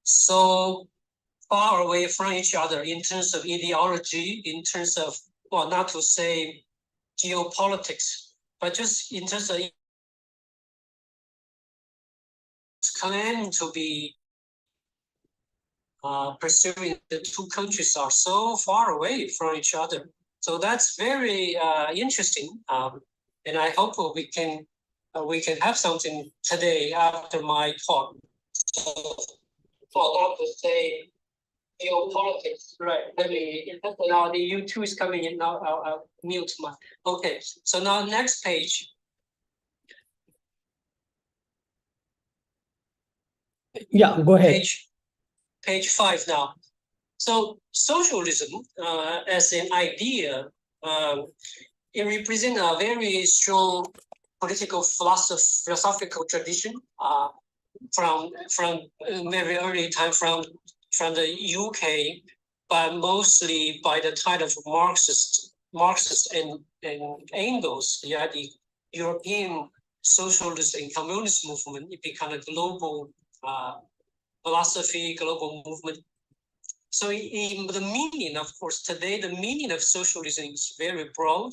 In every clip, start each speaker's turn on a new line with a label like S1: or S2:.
S1: so far away from each other in terms of ideology, in terms of, well, not to say geopolitics, but just in terms of claim to be pursuing, the two countries are so far away from each other. So that's very interesting, and I hope we can have something today after my talk. So, for not to say geopolitics, right? Let me. Now the U2 is coming in. Now I'll mute my. Okay. So now next page.
S2: Yeah, go ahead.
S1: Page 5 now. So socialism as an idea, it represents a very strong political philosophical tradition from very early time from the UK, but mostly by the time of Marxist and Engels. Yeah, the European socialist and communist movement, it became a global philosophy, global movement. So in the meaning, of course, today the meaning of socialism is very broad,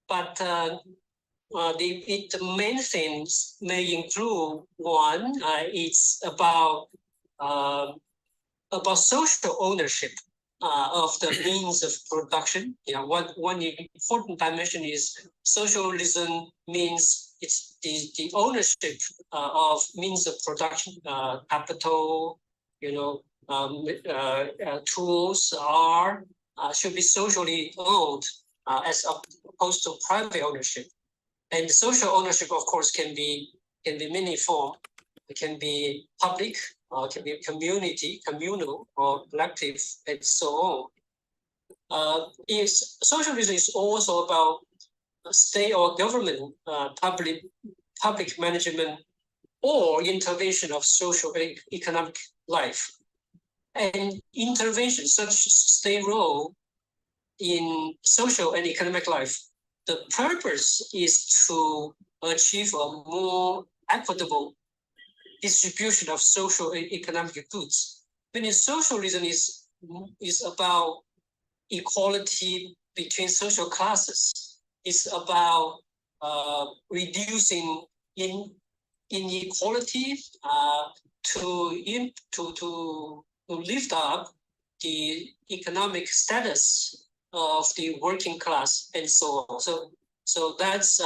S1: but the main things may include one, it's about social ownership of the means of production. You know, one important dimension is socialism means it's the ownership of means of production, capital, you know, tools should be socially owned as opposed to private ownership. And social ownership, of course, can be many forms. It can be public, or it can be community, communal, or collective, and so on. Socialism is also about state or government, public management, or intervention of social and economic life. And intervention, such state role in social and economic life, the purpose is to achieve a more equitable distribution of social and economic goods. When socialism is about equality between social classes, it's about reducing inequality to lift up the economic status of the working class and so on. So that's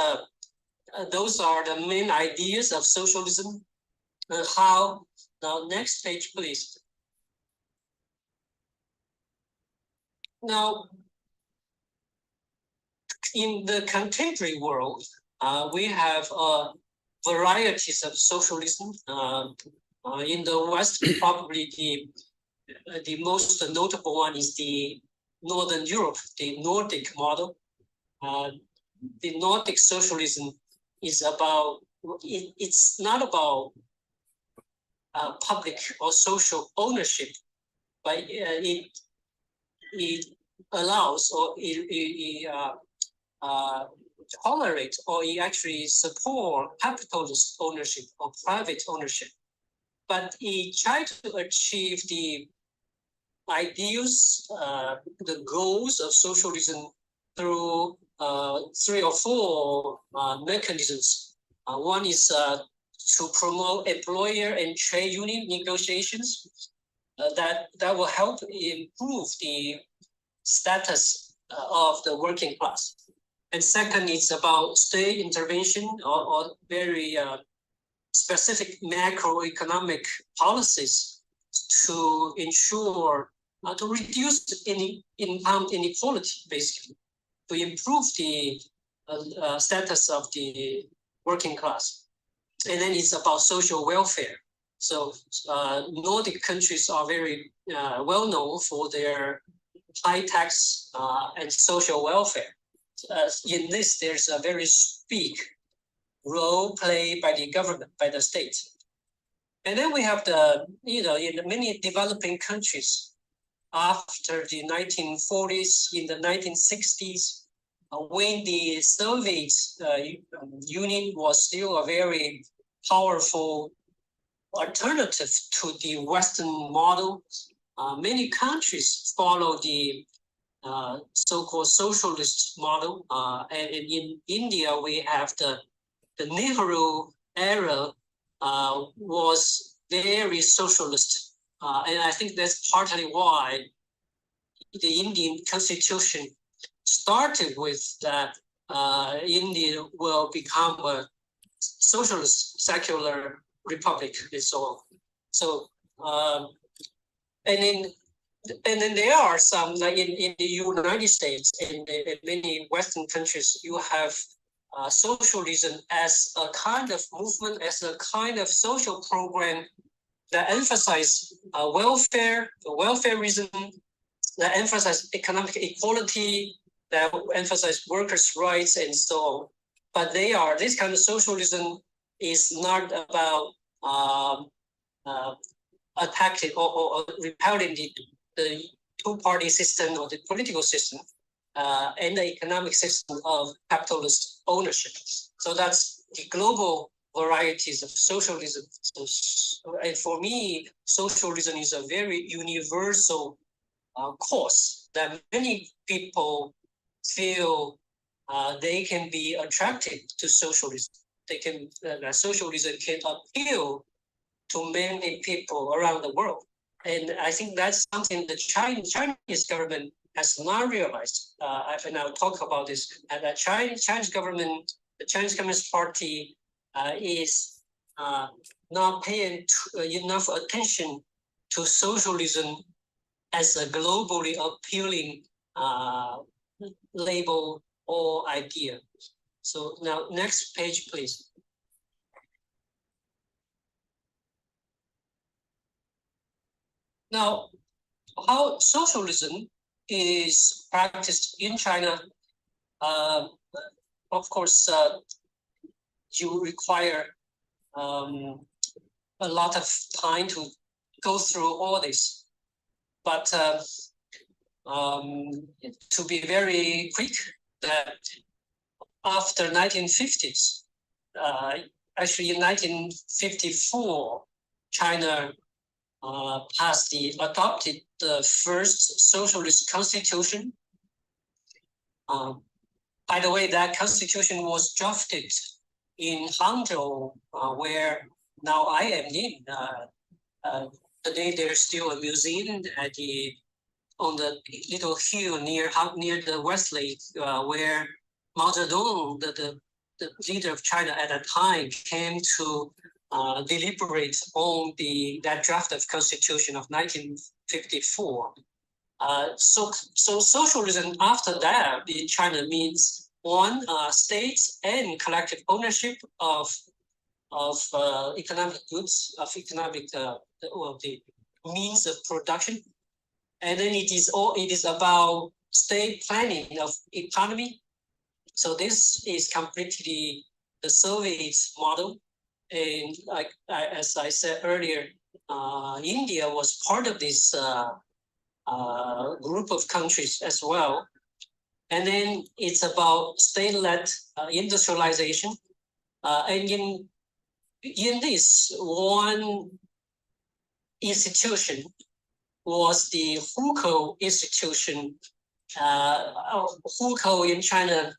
S1: those are the main ideas of socialism. How? Now, next page, please. Now, in the contemporary world, we have varieties of socialism. In the West, probably the most notable one is the Northern Europe, the Nordic model. The Nordic socialism is about, it's not about public or social ownership, but it allows or it tolerates or it actually support capitalist ownership or private ownership. But it tries to achieve the ideals, the goals of socialism through 3 or 4 mechanisms. One is to promote employer and trade union negotiations that will help improve the status of the working class. And second, it's about state intervention or very specific macroeconomic policies to ensure, to reduce income inequality, basically, to improve the status of the working class. And then it's about social welfare. So Nordic countries are very well known for their high tax and social welfare. In this, there's a very big role played by the government, by the state. And then we have the, in many developing countries after the 1940s, in the 1960s, when the Soviet Union was still a very powerful alternative to the Western model. Many countries follow the so-called socialist model, and in India we have the Nehru era was very socialist, and I think that's partly why the Indian constitution started with that India will become a socialist secular republic and so on. So and then there are some, like in the United States and in many Western countries, you have socialism as a kind of movement, as a kind of social program that emphasize welfareism, that emphasize economic equality, that emphasize workers' rights and so on. But this kind of socialism is not about attacking or repelling the two-party system or the political system and the economic system of capitalist ownership. So that's the global varieties of socialism. So, and for me, socialism is a very universal cause that many people feel they can be attracted to socialism. Socialism can appeal to many people around the world. And I think that's something the Chinese government has not realized. And I'll talk about this. And the Chinese government, the Chinese Communist Party is not paying enough attention to socialism as a globally appealing label or idea. So now next page, please. Now, how socialism is practiced in China, of course, you require a lot of time to go through all this. But to be very quick, that after 1950s, actually in 1954, China adopted the first socialist constitution. By the way, that constitution was drafted in Hangzhou, where now I am in. Today there's still a museum on the little hill near the West Lake, where Mao Zedong, the leader of China at that time, came to deliberate on that draft of constitution of 1954. So socialism after that in China means one, states and collective ownership of economic goods, of economic the means of production, and then it is about state planning of economy. So this is completely the Soviet model. And as I said earlier, India was part of this group of countries as well. And then it's about state-led industrialization. And in this, one institution was the Hukou institution. Hukou in China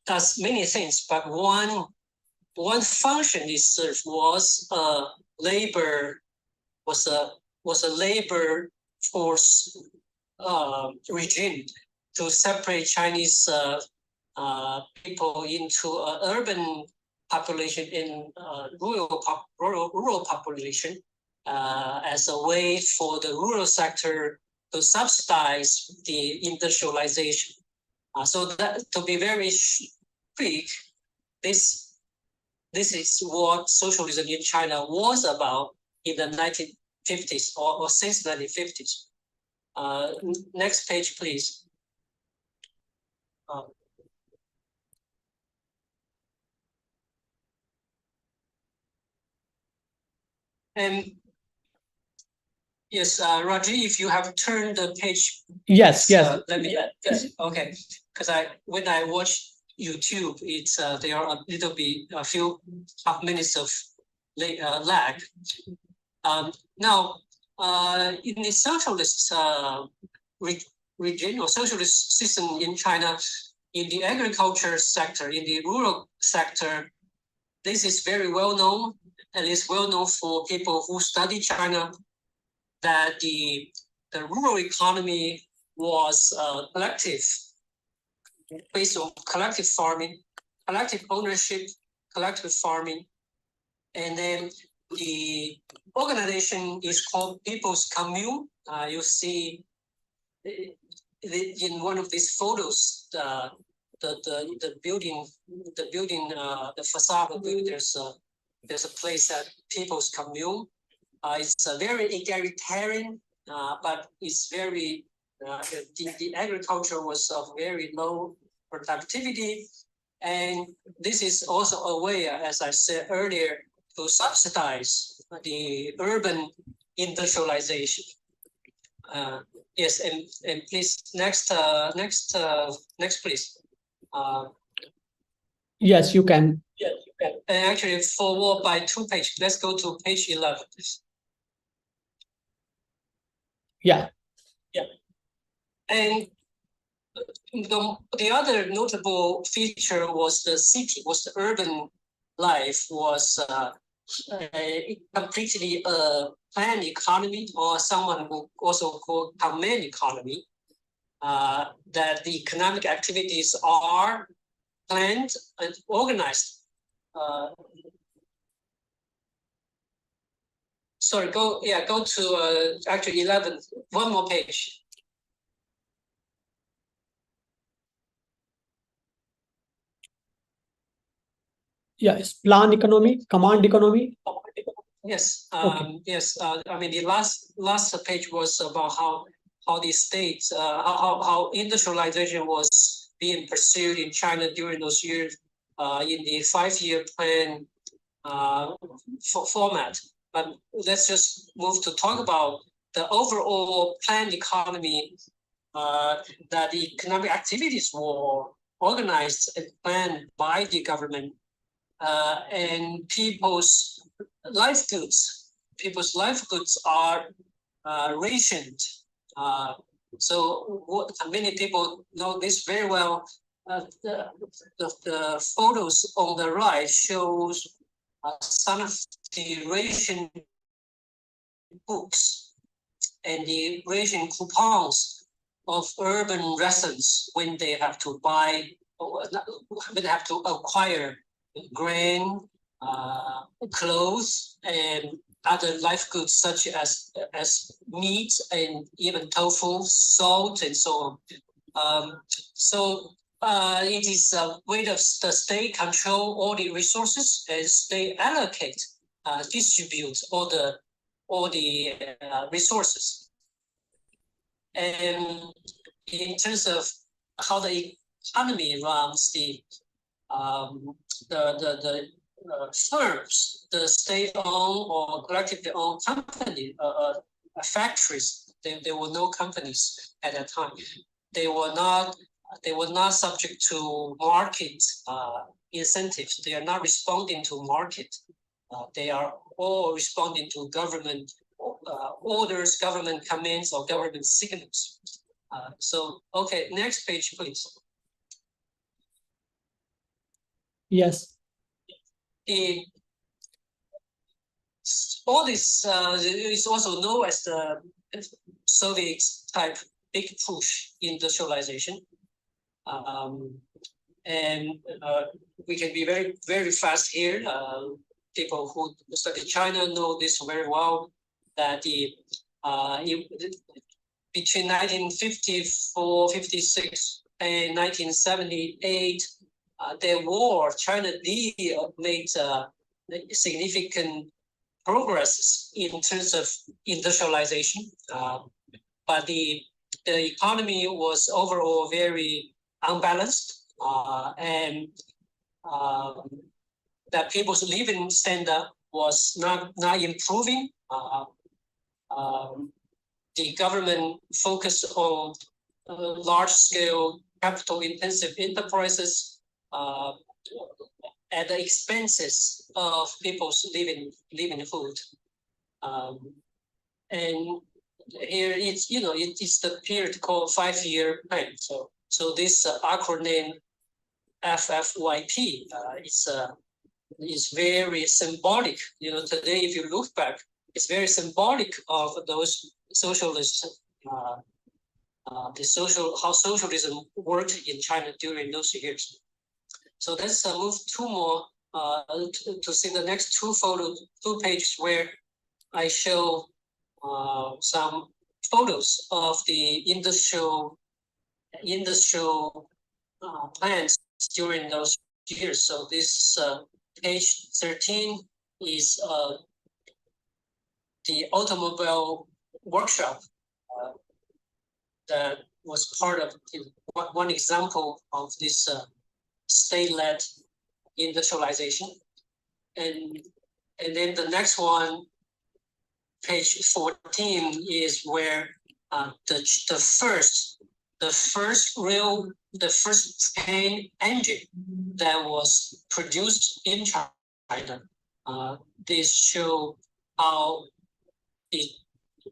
S1: does many things, but one function it served was a labor force regime to separate Chinese people into urban population and rural population as a way for the rural sector to subsidize the industrialization. So that, to be very quick, this is what socialism in China was about in the 1950s or since 1950s. Next page, please. And yes, Raji, if you have turned the page.
S2: Yes, yes.
S1: Let me, okay, because when I watch YouTube, there are a few half minutes of lag. Now, in the socialist region or socialist system in China, in the agriculture sector, in the rural sector, this is very well known, and it's well known for people who study China, that the rural economy was collective, based on collective farming, collective ownership, collective farming, and then the organization is called People's Commune. You see in one of these photos, the building, the facade of the building, there's a place at People's Commune. It's a very egalitarian, but it's very, the agriculture was of very low productivity. And this is also a way, as I said earlier, to subsidize the urban industrialization. Yes, and please, next, please.
S2: Yes, you can.
S1: Yes, you can. And actually, forward by 2 pages. Let's go to page 11, please.
S2: Yeah.
S1: Yeah. And the other notable feature was the city, was the urban life was completely a planned economy, or someone who also called command economy, that the economic activities are planned and organized. Sorry, go to actually 11, one more page.
S2: Yes, plan economy, command economy.
S1: Yes,
S2: Okay.
S1: yes. I mean, the last page was about how the states, how industrialization was being pursued in China during those years, in the 5-year plan format. But let's just move to talk about the overall planned economy, that the economic activities were organized and planned by the government, and people's life goods are rationed. So many people know this very well. The photos on the right shows some of the ration books and the ration coupons of urban residents when they have to buy, when they have to acquire grain, clothes, and other life goods such as meat and even tofu, salt, and so on. So it is a way of the state control all the resources, as they allocate, distribute all the resources. And in terms of how the economy runs, the firms, the state-owned or collectively owned company, factories, there were no companies at that time. They were not subject to market incentives. They are not responding to market. They are all responding to government orders, government commands, or government signals. So, okay, next page, please.
S2: Yes.
S1: All this is also known as the Soviet type big push industrialization. And we can be very, very fast here. People who study China know this very well, that between 1954, 56, and 1978, China did make significant progress in terms of industrialization, but the economy was overall very unbalanced, and that people's living standard was not improving. The government focused on large-scale capital-intensive enterprises at the expenses of people's livelihood. And here it's it's the period called 5-year plan. So this acronym FFYP is very symbolic. Today if you look back, it's very symbolic of those socialist how socialism worked in China during those years. So let's move two more to see the next two pages where I show some photos of the industrial plants during those years. So this page 13 is the automobile workshop that was part of one example of this state-led industrialization. And then the next one, page 14, is where the first train engine that was produced in China. This show how the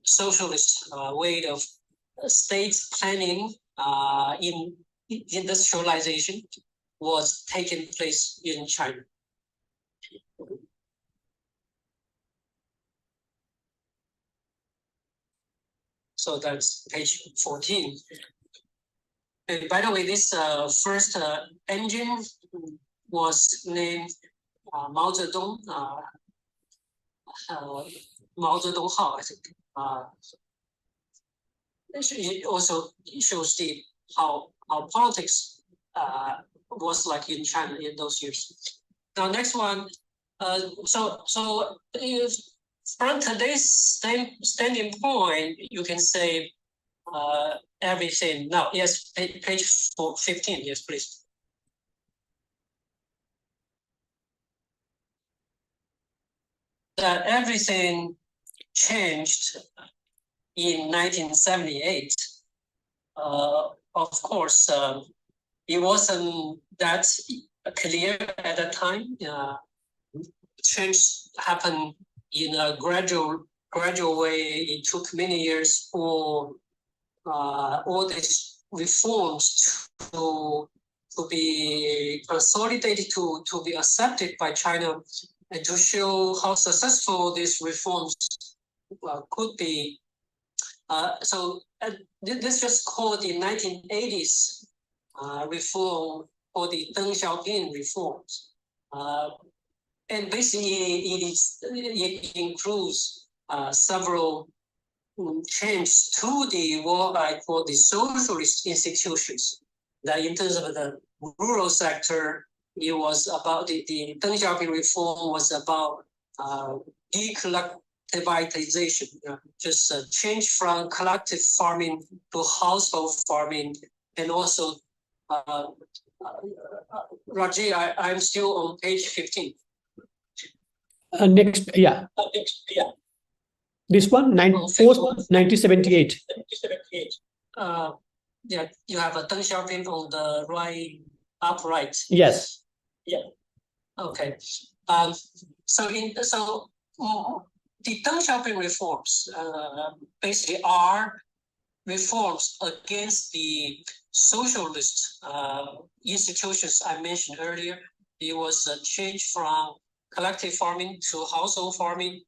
S1: socialist way of state planning in industrialization was taking place in China. So that's page 14. And by the way, this first engine was named Mao Zedong, Mao Zedong Hao, I think. It also shows how politics was like in China in those years. Now, next one. So if from today's standing point, you can say everything. Now, yes, page 15. Yes, please. That everything changed in 1978. Of course, it wasn't that clear at the time. Change happened in a gradual way. It took many years for all these reforms to be consolidated, to be accepted by China, and to show how successful these reforms could be. So this just called the 1980s reform, or the Deng Xiaoping reforms. And basically, it includes several changes to what I call the socialist institutions. That in terms of the rural sector, it was about the Deng Xiaoping reform was about decollectivization, just change from collective farming to household farming, and also Raji, I'm still on page 15.
S2: Next, yeah.
S1: Yeah.
S2: This one, 1978.
S1: Yeah, you have a Deng Xiaoping on the right, upright.
S2: Yes.
S1: Yeah. Okay. So the Deng Xiaoping reforms basically are reforms against the socialist institutions I mentioned earlier. It was a change from collective farming to household farming,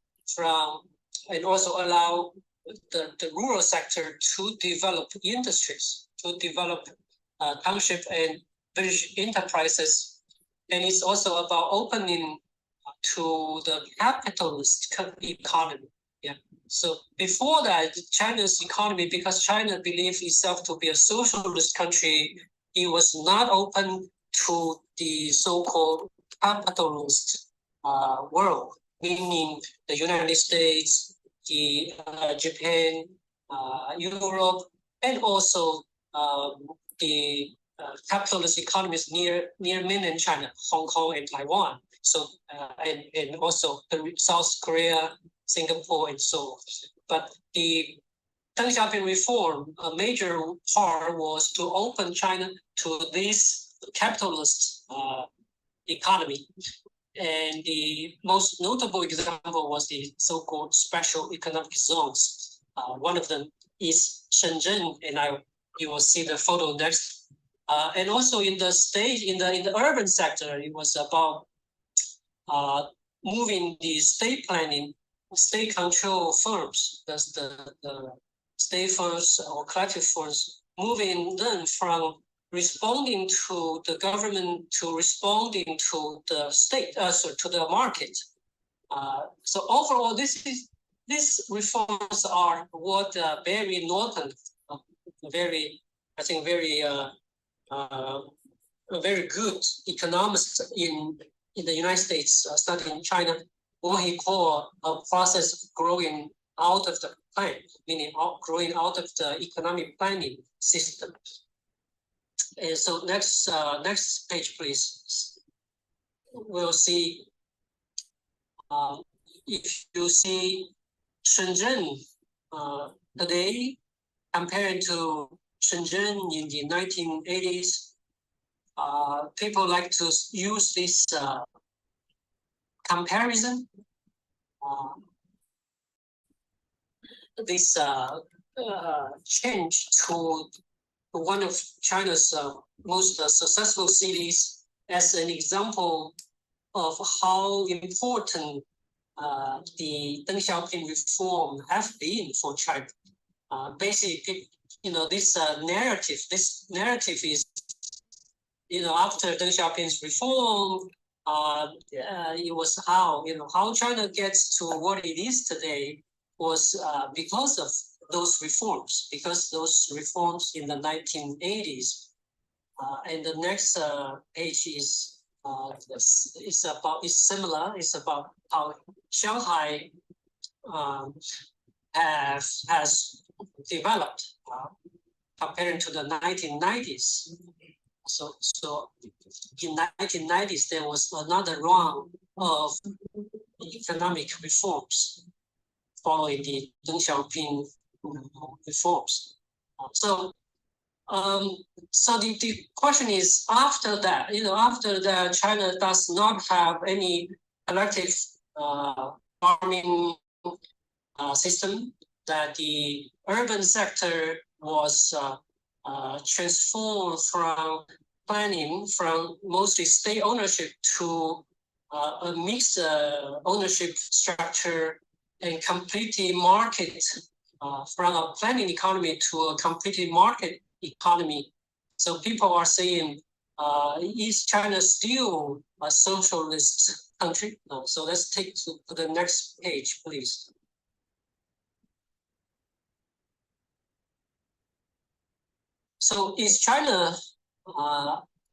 S1: and also allow the rural sector to develop industries, to develop township and village enterprises. And it's also about opening to the capitalist economy. Yeah. So before that, China's economy, because China believed itself to be a socialist country, it was not open to the so-called capitalist world, meaning the United States, the Japan, Europe, and also the capitalist economies near mainland China, Hong Kong and Taiwan. So and also South Korea, Singapore, and so on. But the Deng Xiaoping reform, a major part was to open China to this capitalist economy. And the most notable example was the so-called special economic zones. One of them is Shenzhen, and you will see the photo next. And also in the state, in the urban sector, it was about moving the state planning, state control firms, that's the state firms or collective firms, moving them from responding to the government to responding to the state, to the market. So overall, these reforms are what Barry Norton, I think a very good economist in the United States studying China, what he called a process growing out of the plan, meaning growing out of the economic planning system. And so next page, please. We'll see, if you see Shenzhen today compared to Shenzhen in the 1980s, people like to use this comparison, this change to one of China's most successful cities as an example of how important the Deng Xiaoping reform have been for China. Basically, this narrative is, after Deng Xiaoping's reform, it was how China gets to what it is today was because of those reforms, in the 1980s. And the next page is similar. It's about how Shanghai has developed compared to the 1990s. So in 1990s, there was another round of economic reforms following the Deng Xiaoping reforms. So the question is, after that, China does not have any collective farming system, that the urban sector was transformed from planning, from mostly state ownership to a mixed ownership structure and completely market, from a planning economy to a completely market economy. So people are saying, is China still a socialist country? So let's take to the next page, please. So is China,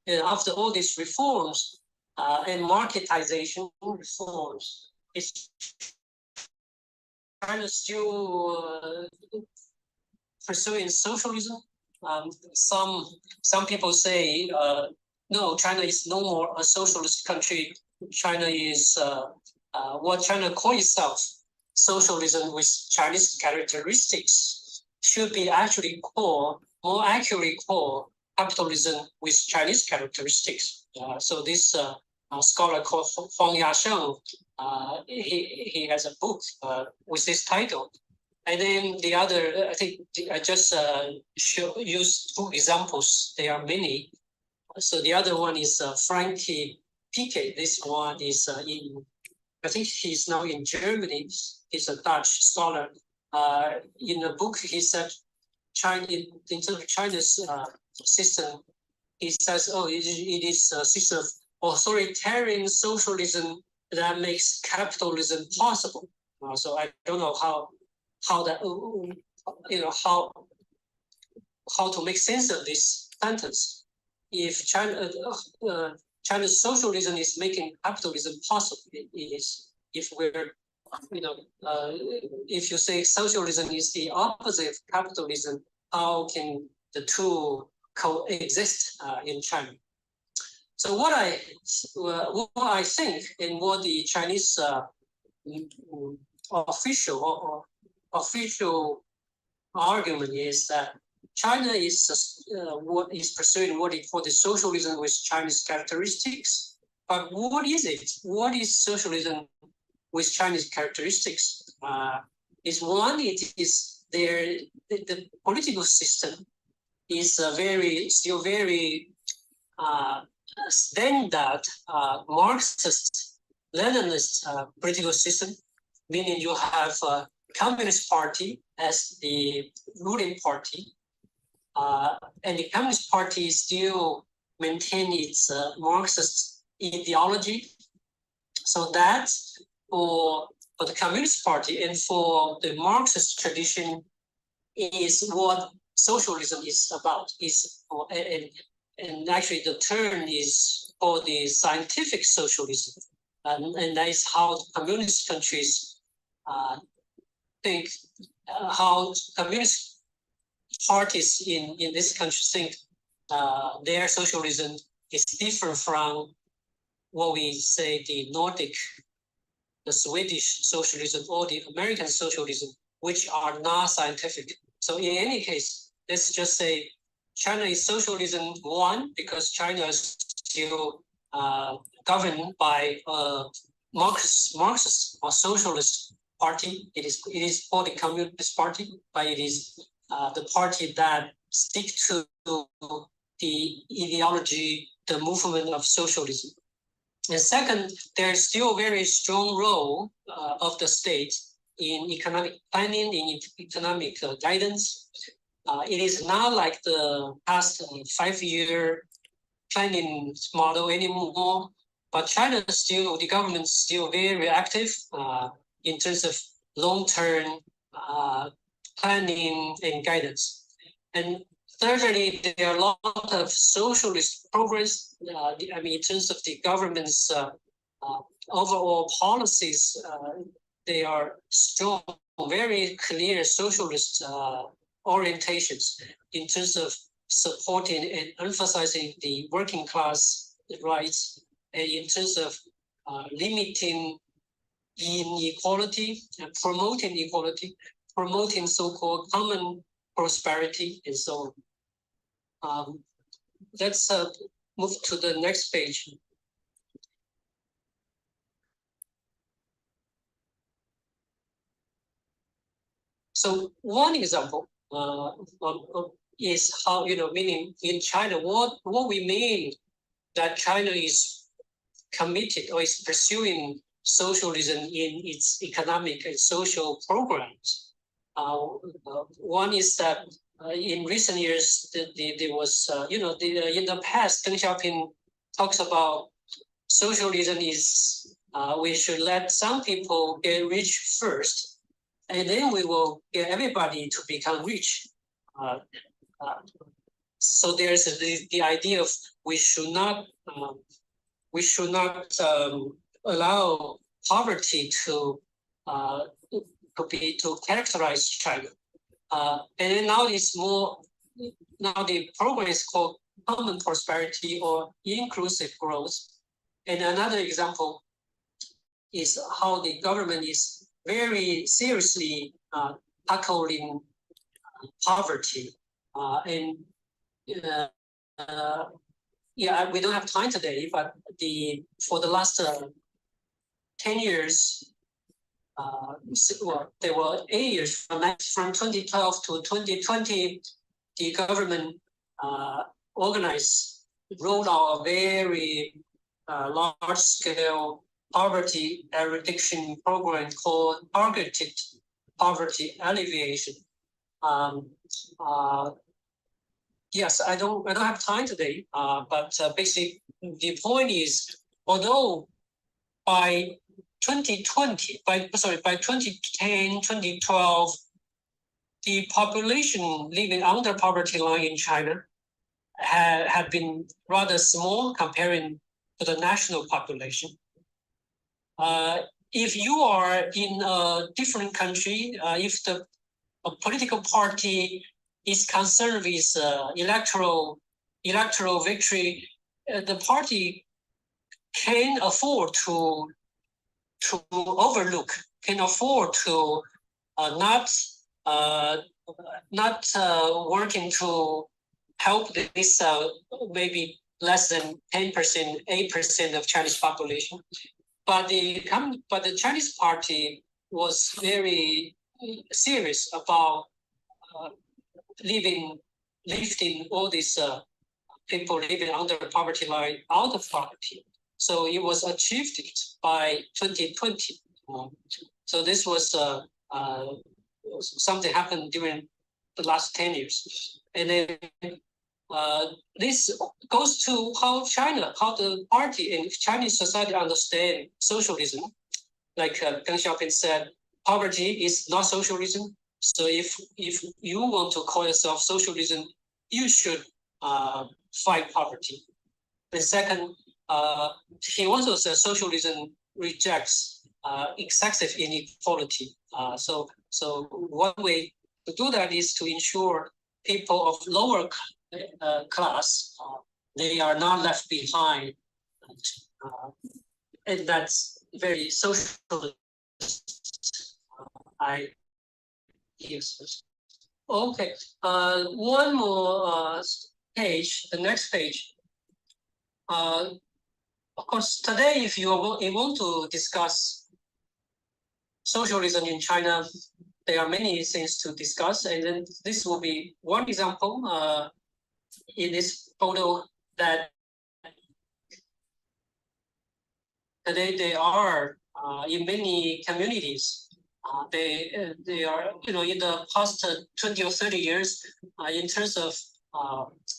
S1: after all these reforms and marketization reforms, is China still pursuing socialism? Some people say, no, China is no more a socialist country. China is what China calls itself socialism with Chinese characteristics, should be actually more accurately called capitalism with Chinese characteristics. So this scholar called Huang Yasheng, he has a book with this title. And then the other, I think I just use two examples. There are many. So the other one is Frankie Piquet. This one is I think he's now in Germany. He's a Dutch scholar. In the book, he said, China, in terms of China's system, he says, it is a system of authoritarian socialism that makes capitalism possible. So I don't know how that, how to make sense of this sentence. If China's socialism is making capitalism possible, it is. If we're, if you say socialism is the opposite of capitalism, how can the two coexist in China? So what I think, and what the Chinese official argument is, that China is pursuing what they call the socialism with Chinese characteristics, But what is it? What is socialism with Chinese characteristics? Is one, it is the political system is still very standard Marxist-Leninist political system, meaning you have a Communist Party as the ruling party, and the Communist Party still maintain its Marxist ideology. So that for the Communist Party and for the Marxist tradition is what socialism is about. And actually the term is for the scientific socialism. And that is how communist countries think, how communist parties in this country think their socialism is different from what we say the Nordic, the Swedish socialism or the American socialism, which are not scientific. So in any case, let's just say China is socialism one, because China is still governed by Marxist or socialist party. It is called the Communist Party, but it is the party that stick to the ideology, the movement of socialism. And second, there's still very strong role of the state in economic planning, in economic guidance. It is not like the past 5-year planning model anymore, but China still, the government is still very active in terms of long-term planning and guidance. And thirdly, there are a lot of socialist progress. In terms of the government's overall policies, they are strong, very clear socialist orientations in terms of supporting and emphasizing the working class rights, and in terms of limiting inequality and promoting equality, promoting so-called common prosperity, and so on. Let's move to the next page. So one example is how, meaning in China, what we mean that China is committed or is pursuing socialism in its economic and social programs. One is that in recent years, there was, in the past, Deng Xiaoping talks about socialism is we should let some people get rich first, and then we will get everybody to become rich. So there's the idea of we should not allow poverty to characterize China. And then now the program is called common prosperity or inclusive growth. And another example is how the government is very seriously tackling poverty. We don't have time today, but for the last 10 years, there were 8 years from 2012 to 2020, the government rolled out a very large-scale poverty eradication program called targeted poverty alleviation. Yes, I don't have time today, but basically the point is, although by 2010, 2012, the population living under poverty line in China had been rather small comparing to the national population. If you are in a different country, if the political party is concerned with electoral victory, the party can afford to overlook, can afford to not working to help this maybe less than 10%, 8% of Chinese population. But the Chinese party was very serious about lifting all these people living under the poverty line out of poverty. So it was achieved by 2020. So this was something happened during the last 10 years. And then this goes to how the party and Chinese society understand socialism. Like Deng Xiaoping said, poverty is not socialism. So if you want to call yourself socialism, you should fight poverty. The second, he also says socialism rejects excessive inequality. So one way to do that is to ensure people of lower class they are not left behind, and that's very socialist. I use. Okay, one more page, the next page. Of course, today, if you want to discuss socialism in China, there are many things to discuss, and then this will be one example in this photo that today they are in many communities. They are, in the past 20 or 30 years, in terms of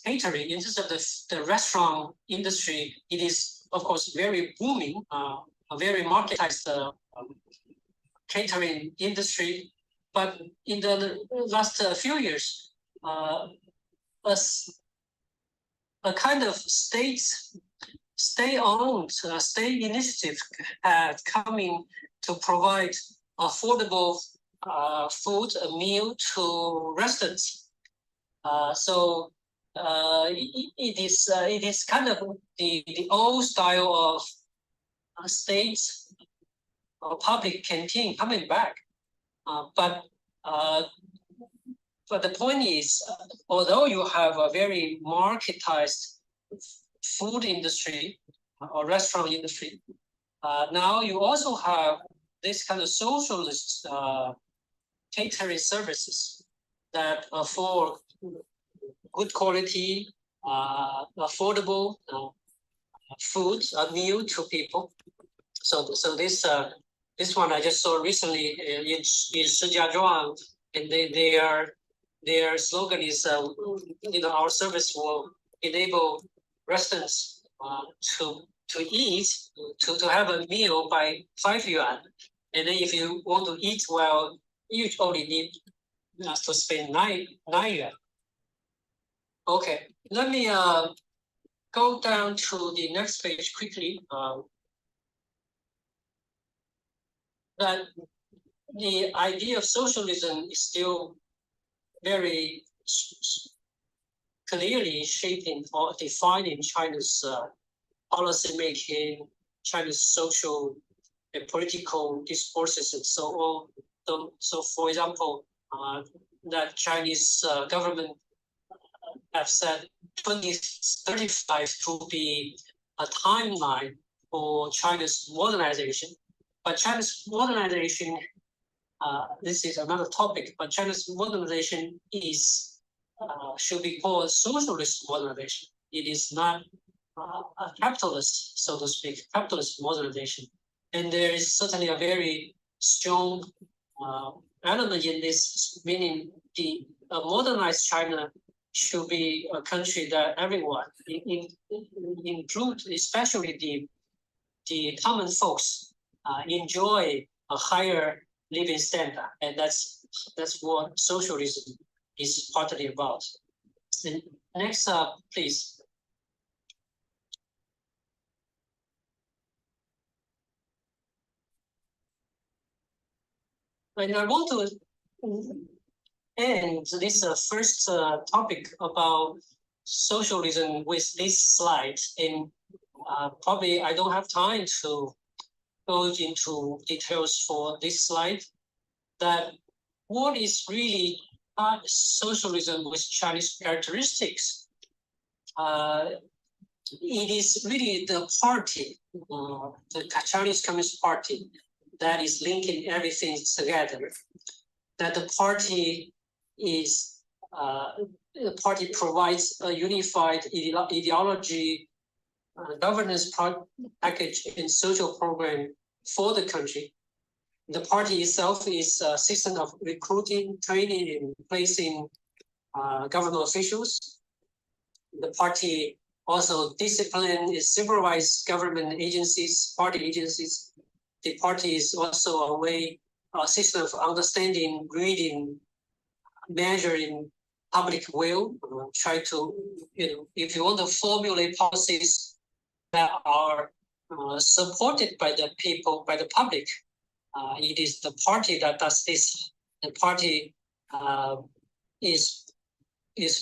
S1: catering, in terms of the restaurant industry, it is, of course, very booming, a very marketized catering industry. But in the last few years, a kind of state-owned, state initiative had coming to provide affordable food, a meal to residents. So it is kind of the old style of state or public canteen coming back. But the point is, although you have a very marketized food industry or restaurant industry, now you also have this kind of socialist catering services that afford good quality, affordable food, a meal to people. So this one I just saw recently in Shijiazhuang, and their slogan is, our service will enable residents to eat, to have a meal by 5 yuan. And then if you want to eat well, you only need to spend 9 yuan. Okay, let me go down to the next page quickly. That the idea of socialism is still very clearly shaping or defining China's policy making, China's social and political discourses and so on. So for example, that Chinese government have said 2035 to be a timeline for China's modernization. But China's modernization, this is another topic, but China's modernization should be called socialist modernization. It is not a capitalist, so to speak, capitalist modernization. And there is certainly a very strong element in this, meaning a modernized China should be a country that everyone, include especially the common folks, enjoy a higher living standard, and that's what socialism is partly about. And next, please. And I want to end this first topic about socialism with this slide, and probably I don't have time to go into details for this slide, that what is really socialism with Chinese characteristics? it is really the party, the Chinese Communist Party, that is linking everything together. That the party is, the party provides a unified ideology, governance package, and social program for the country. The party itself is a system of recruiting, training, and placing government officials. The party also discipline and supervise government agencies, party agencies. The party is also a system of understanding, reading, measuring public will. Try to, if you want to formulate policies that are supported by the people, by the public, it is the party that does this. The party is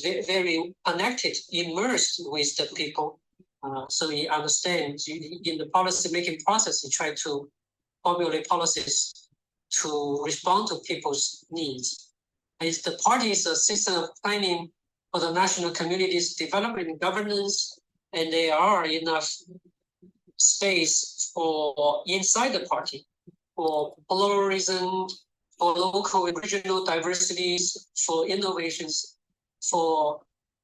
S1: very connected, immersed with the people. So he understands in the policy making process, he try to formulate policies to respond to people's needs. And the party is a system of planning for the national community's development and governance, and there are enough space for inside the party for pluralism, for local and regional diversities, for innovations, for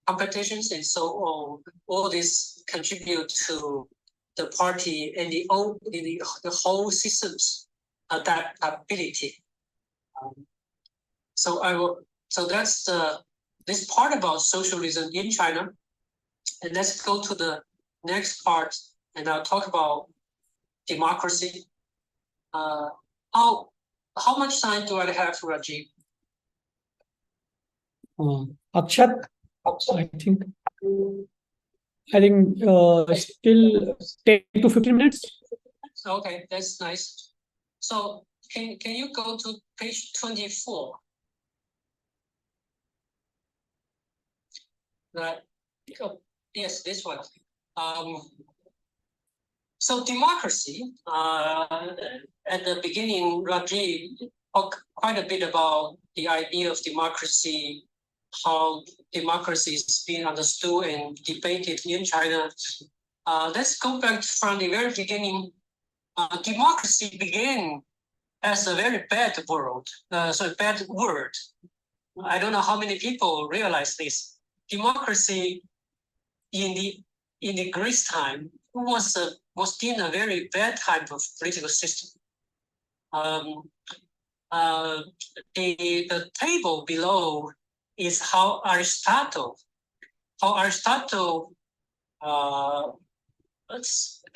S1: competitions, and so on. All this contribute to the party and the whole system's adaptability. So that's this part about socialism in China. And let's go to the next part, and I'll talk about democracy. How much time do I have, Rajiv?
S2: Akshat, I think still 10 to 15 minutes.
S1: Okay, that's nice. So can you go to page 24? Yes, this one. So democracy, at the beginning, Rajiv talked quite a bit about the idea of democracy, how democracy is being understood and debated in China. Let's go back from the very beginning. Democracy began as a very bad word. I don't know how many people realize this. Democracy in the Greece time was deemed a very bad type of political system. The table below is how Aristotle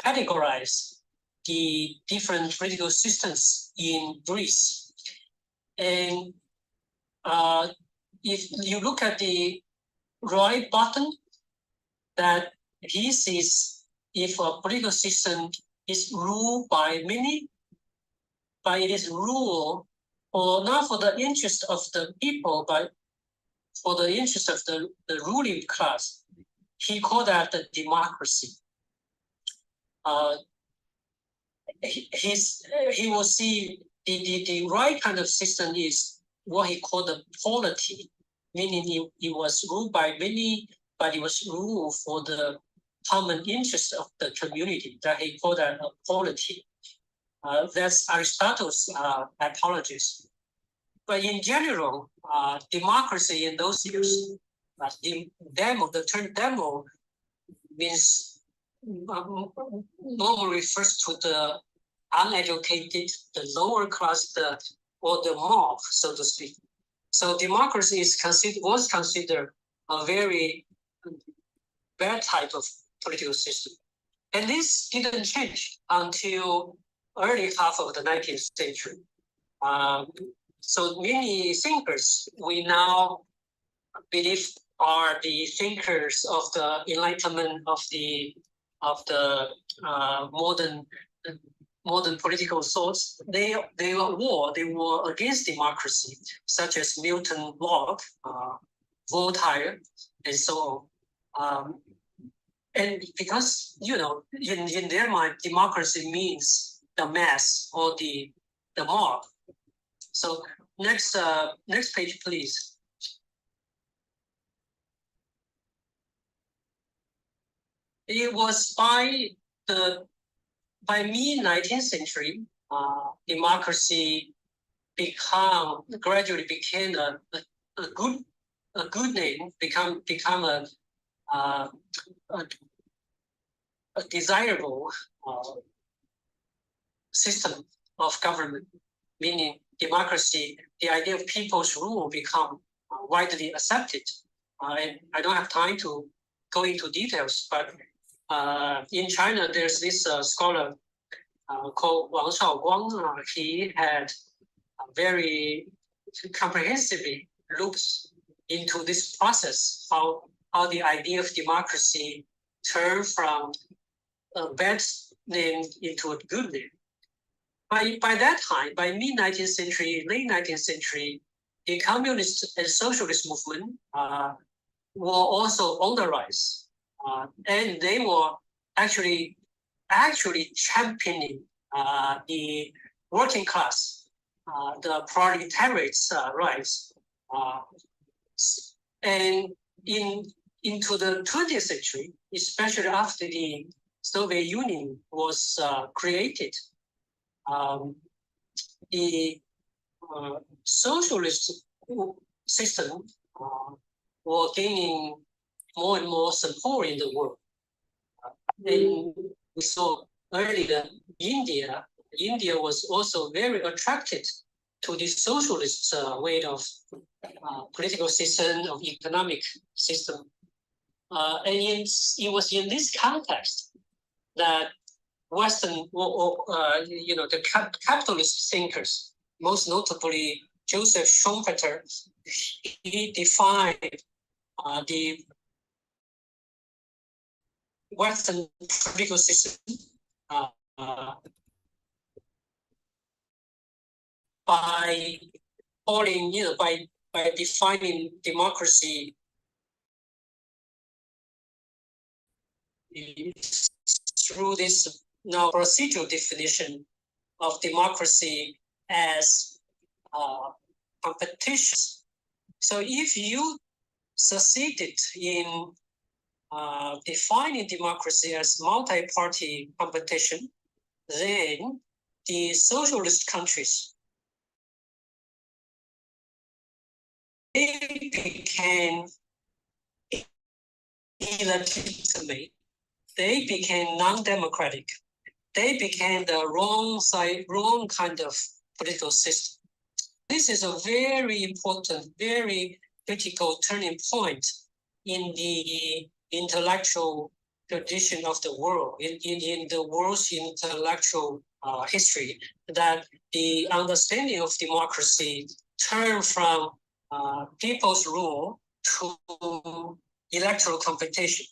S1: categorize the different political systems in Greece. And if you look at the right bottom, that this is if a political system is ruled by many, but it is ruled not for the interest of the people, but for the interest of the ruling class. He called that the democracy. He will see the right kind of system is what he called the polity, meaning it was ruled by many, but it was ruled for the common interest of the community, that he called that a polity. That's Aristotle's typologies. But in general, democracy in those years, the term demo means normally refers to the uneducated, the lower class, or the mob, so to speak. So democracy was considered a very bad type of political system. And this didn't change until early half of the 19th century. So many thinkers we now believe are the thinkers of the Enlightenment of the modern political thoughts. They were against democracy, such as Milton, Locke, Voltaire, and so on. And because in their mind, democracy means the mass or the mob. So next page, please. it was by mid-19th century, democracy gradually became a good name, become a desirable system of government, meaning democracy, the idea of people's rule become widely accepted. And I don't have time to go into details, but in China, there's this scholar called Wang Shaoguang. He had very comprehensively looks into this process, how the idea of democracy turned from a bad name into a good name. By that time, by mid-19th century, late 19th century, the communist and socialist movement were also on the rise. And they were actually championing the working class, the proletariat's rights. And into the 20th century, especially after the Soviet Union was created, the socialist system were gaining more and more support in the world. And we saw earlier India was also very attracted to the socialist way of political system, of economic system. And it was in this context that Western, the capitalist thinkers, most notably Joseph Schumpeter, he defined the Western political system by calling, by defining democracy through this now procedural definition of democracy as competition. So if you succeeded in defining democracy as multi-party competition, then the socialist countries, they became illegitimate. They became non-democratic. They became the wrong kind of political system. This is a very important, very critical turning point in the intellectual tradition of the world, in the world's intellectual history, that the understanding of democracy turned from people's rule to electoral competition.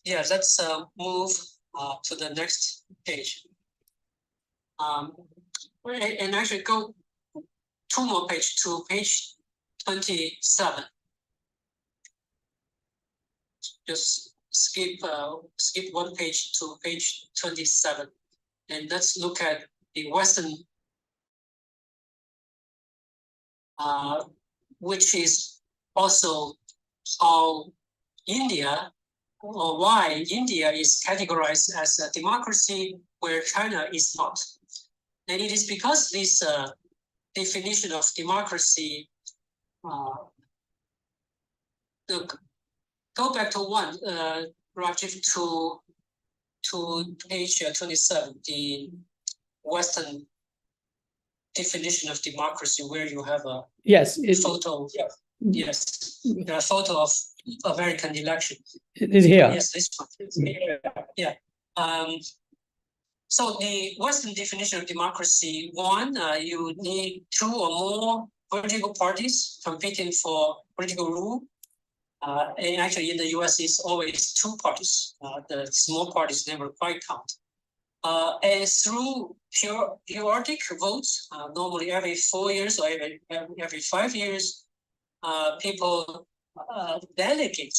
S1: Let's move to the next page. And actually go two more pages to page 27. Just skip one page to page 27, and let's look at the Western, which is also how India, or why India is categorized as a democracy where China is not. And it is because this definition of democracy, go back to one, Rajiv, to page 27, the Western definition of democracy, where you have a photo. Yes, a photo of American election.
S2: It is here.
S1: Yes, this one. Yeah. So the Western definition of democracy, one, you need two or more political parties competing for political rule. And actually in the US, it's always two parties. The small parties never quite count. And through periodic votes, normally every 4 years or every 5 years, people delegate,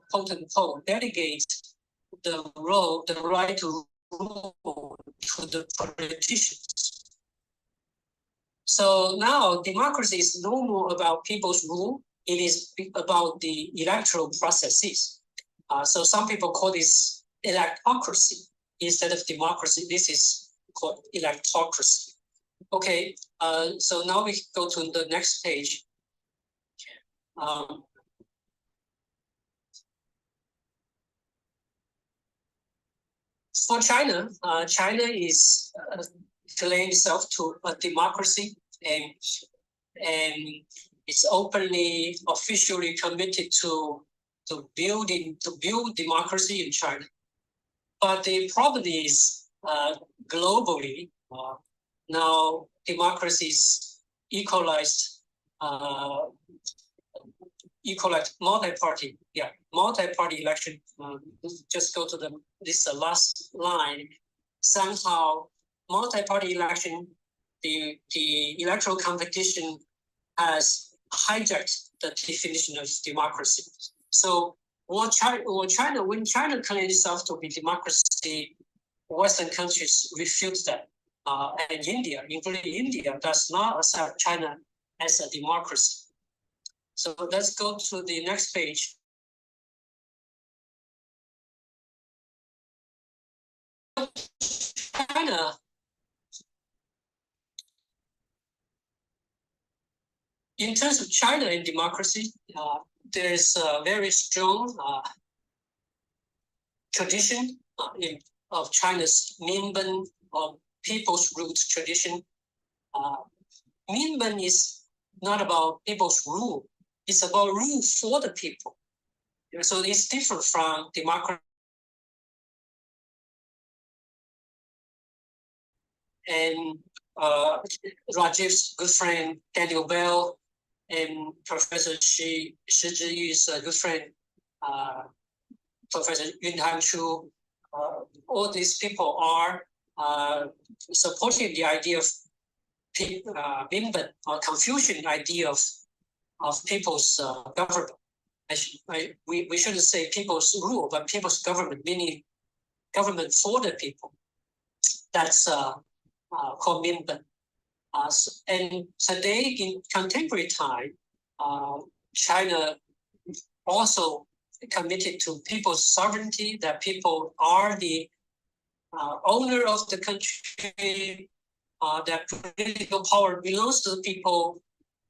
S1: quote unquote, delegate the right to rule to the politicians. So now democracy is no more about people's rule. It is about the electoral processes. So some people call this electocracy instead of democracy. This is called electocracy. Okay, so now we go to the next page. For China, China is claiming itself to a democracy, and it's openly, officially committed to build democracy in China. But the problem is globally now democracy is equalized, multi-party, multi-party election. Just go to this last line. Somehow, multi-party election, the electoral competition has hijacked the definition of democracy. So when China claims itself to be democracy, Western countries refute that. And India, including India, does not accept China as a democracy. So let's go to the next page. China, in terms of China and democracy, there is a very strong tradition of China's Minben, or people's roots tradition. Minben is not about people's rule. It's about rule for the people. So it's different from democracy. And Rajiv's good friend, Daniel Bell, and Professor Shi Zhiyu's good friend, Professor Yunhan Chu, all these people are supporting the idea of Minben, or Confucian idea of people's government. We shouldn't say people's rule, but people's government, meaning government for the people. That's called Minben. And today, in contemporary time, China also committed to people's sovereignty, that people are the owner of the country, that political power belongs to the people,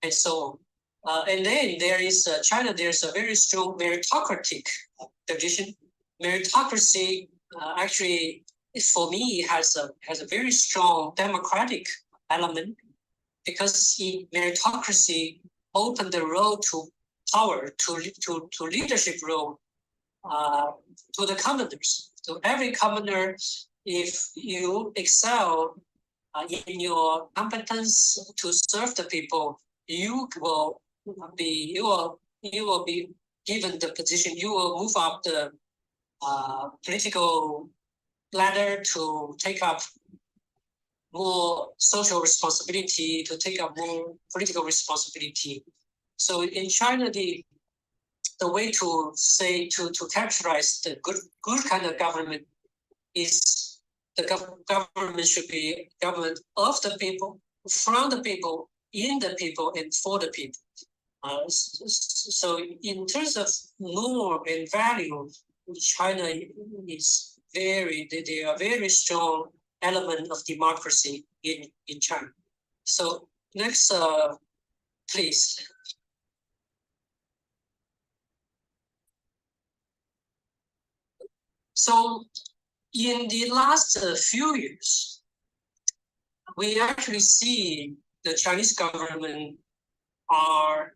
S1: and so on. And then there is China. There's a very strong meritocratic tradition. Meritocracy actually, for me, has a very strong democratic element, because meritocracy opened the road to power, to leadership role, to the commoners. So every commoner, if you excel in your competence to serve the people, you will be given the position. You will move up the political ladder to take up more social responsibility, to take up more political responsibility. So in China, the way to say, to characterize the good kind of government is the government should be government of the people, from the people, in the people, and for the people. So in terms of norm and value, China is they are very strong element of democracy in China. So next, please. So in the last few years, we actually see the Chinese government are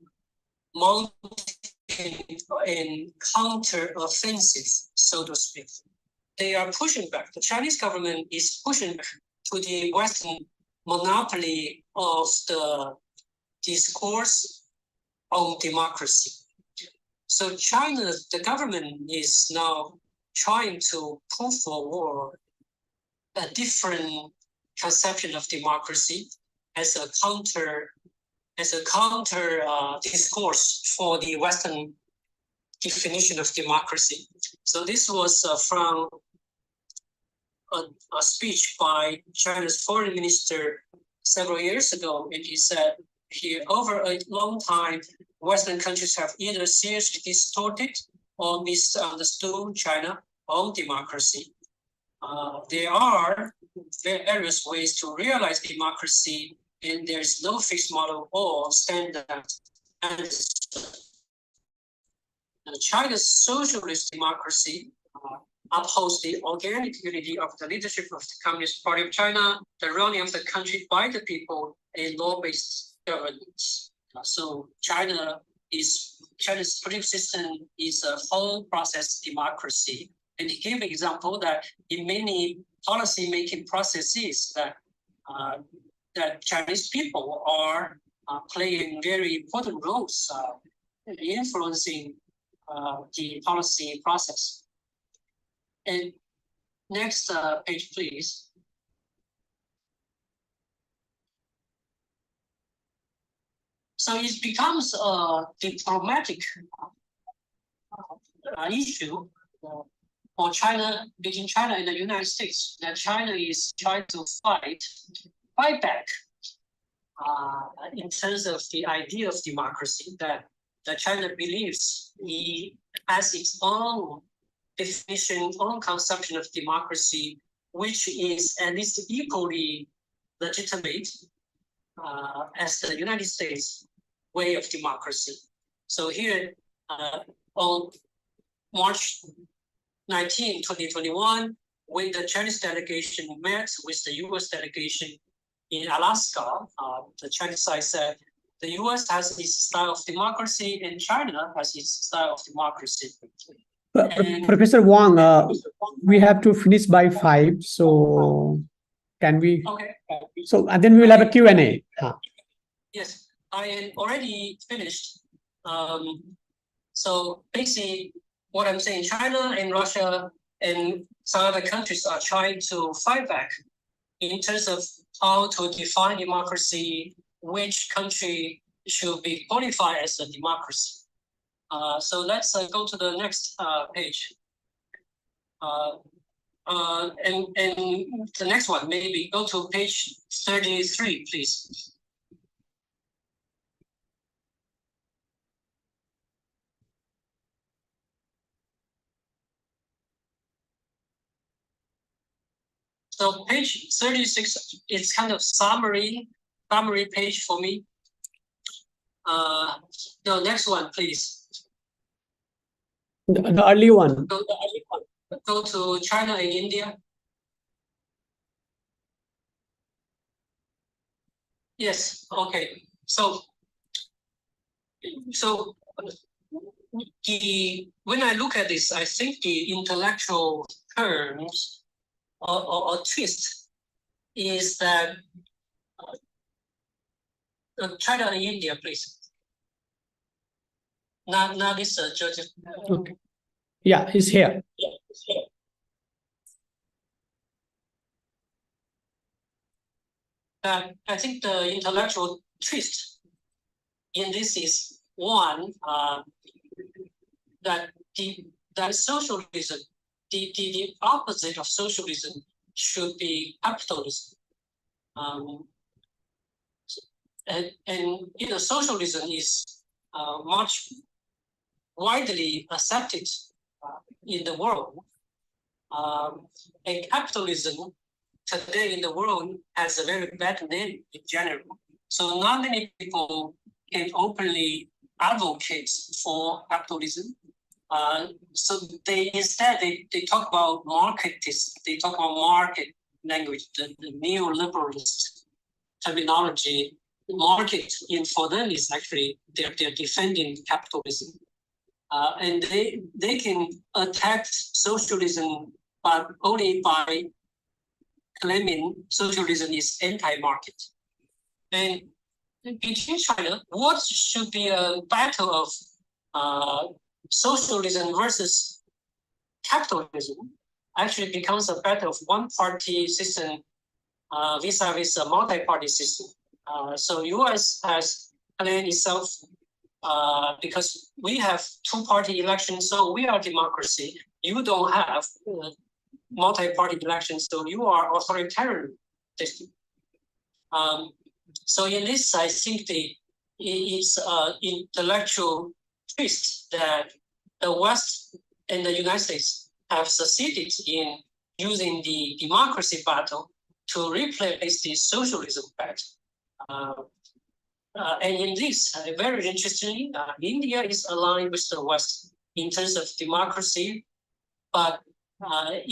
S1: mounting a counter-offensive, so to speak. They are pushing back. The Chinese government is pushing back to the Western monopoly of the discourse on democracy. So China, the government is now trying to put forward a different conception of democracy as a counter discourse for the Western definition of democracy. So this was from a speech by China's foreign minister several years ago, and he said, here, over a long time, Western countries have either seriously distorted or misunderstood China on democracy. There are various ways to realize democracy, and there is no fixed model or standard. And China's socialist democracy upholds the organic unity of the leadership of the Communist Party of China, the running of the country by the people, and law-based governance. So China's political system is a whole process democracy. And he gave an example that in many policy-making processes that Chinese people are playing very important roles influencing the policy process. And next page, please. So it becomes a diplomatic issue for China, between China and the United States, that China is trying to fight back in terms of the idea of democracy, that China believes it has its own definition, own conception of democracy, which is at least equally legitimate as the United States way of democracy. So here on March 19, 2021, when the Chinese delegation met with the US delegation in Alaska, the Chinese side said the US has its style of democracy and China has its style of democracy.
S2: Professor Wang, we have to finish by 5, so can we?
S1: Okay.
S2: So, and then we will have a Q&A.
S1: Yes, I am already finished. So basically, what I'm saying, China and Russia and some other countries are trying to fight back in terms of how to define democracy, which country should be qualified as a democracy. So let's go to the next page. And the next one, maybe go to page 33, please. So page 36 is kind of summary page for me. The next one, please.
S2: The early one.
S1: Go to China and India. Yes, okay. So when I look at this, I think the intellectual terms or twist is that China and India, please. Not this judge.
S2: Okay. Yeah, he's here.
S1: Yeah, it's here. I think the intellectual twist in this is one that socialism, the opposite of socialism should be capitalism. And you know, socialism is much widely accepted in the world. And capitalism today in the world has a very bad name in general. So not many people can openly advocate for capitalism. So they talk about marketists, they talk about market language, the neoliberalist terminology. Market for them is actually they're defending capitalism. And they can attack socialism, but only by claiming socialism is anti-market. And between China, what should be a battle of socialism versus capitalism actually becomes a battle of one-party system vis-a-vis a multi-party system. So US has claimed itself because we have two-party elections, so we are democracy. You don't have multi-party elections, so you are authoritarian system. So in this, I think it's intellectual twist that the West and the United States have succeeded in using the democracy battle to replace the socialism battle. And in this, very interestingly, India is aligned with the West in terms of democracy, but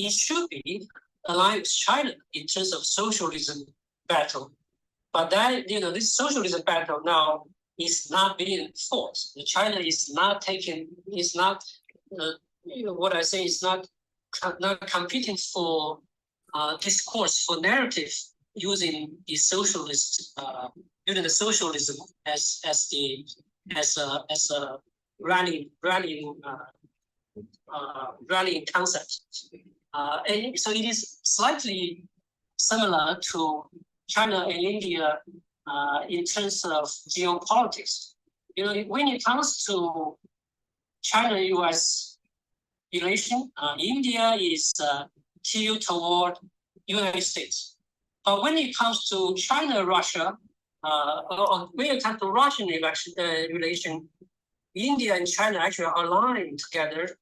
S1: it should be aligned with China in terms of socialism battle. But that, this socialism battle now is not being fought. China is not taking, is not, what I say is not competing for discourse, for narrative using the socialist, using the socialism as a rallying concept. And so it is slightly similar to China and India in terms of geopolitics. When it comes to China-US relation, India is tilted toward United States. But when it comes to China-Russia, when it comes to Russian relation, India and China actually are aligned together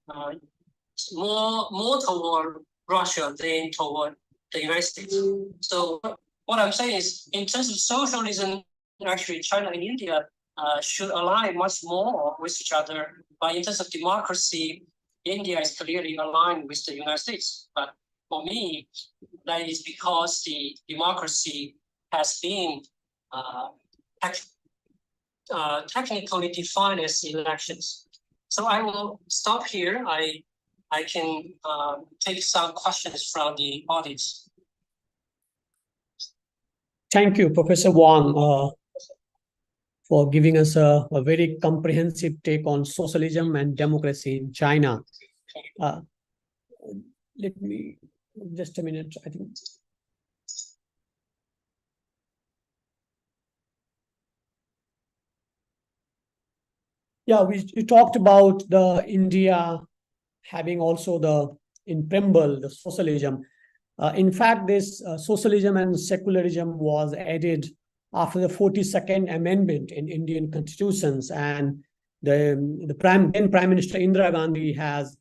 S1: more toward Russia than toward the United States. So what I'm saying is, in terms of socialism, actually China and India should align much more with each other. But in terms of democracy, India is clearly aligned with the United States. But for me, that is because the democracy has been technically defined as elections. So I will stop here. I can take some questions from the audience.
S2: Thank you, Professor Wang, for giving us a very comprehensive take on socialism and democracy in China. Let me, just a minute, I think. Yeah, we talked about the India having also in preamble, the socialism. In fact, this socialism and secularism was added after the 42nd Amendment in Indian constitutions, and the Prime Minister Indira Gandhi has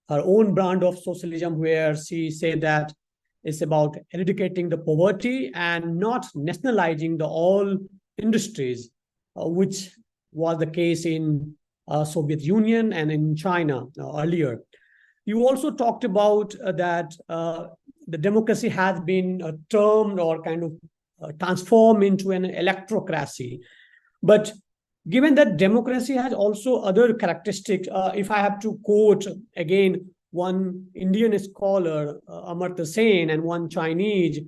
S2: her own brand of socialism, where she said that it's about eradicating the poverty and not nationalizing all industries, which was the case in Soviet Union and in China earlier. You also talked about that the democracy has been termed or kind of transformed into an electrocracy. But given that democracy has also other characteristics, if I have to quote again one Indian scholar, Amartya Sen, and one Chinese,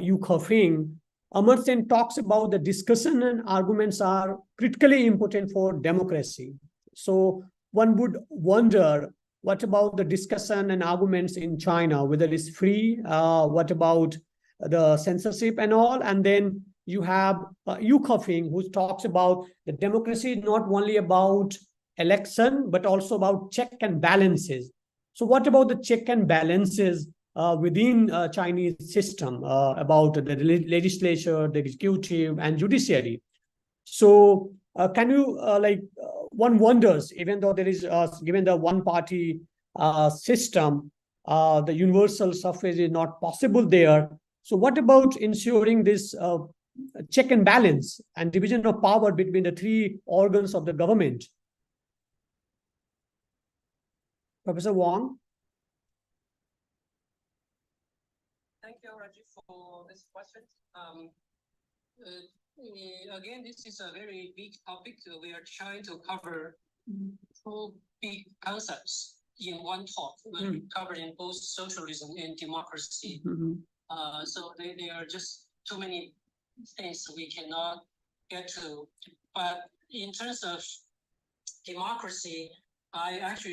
S2: Yu Kefeng, Amartya Sen talks about the discussion and arguments are critically important for democracy. So one would wonder, what about the discussion and arguments in China, whether it's free, what about the censorship and all? And then you have Yu Kefeng, who talks about the democracy is not only about election, but also about check and balances. So what about the check and balances within Chinese system about the legislature, the executive, and judiciary? So can you, one wonders, even though there is, given the one-party system, the universal suffrage is not possible there. So what about ensuring this check and balance and division of power between the three organs of the government? Professor Wang?
S1: Thank you, Raji, for this question. Again, this is a very big topic. We are trying to cover two big concepts in one talk, covering both socialism and democracy. So they are just too many things we cannot get to. But in terms of democracy, I have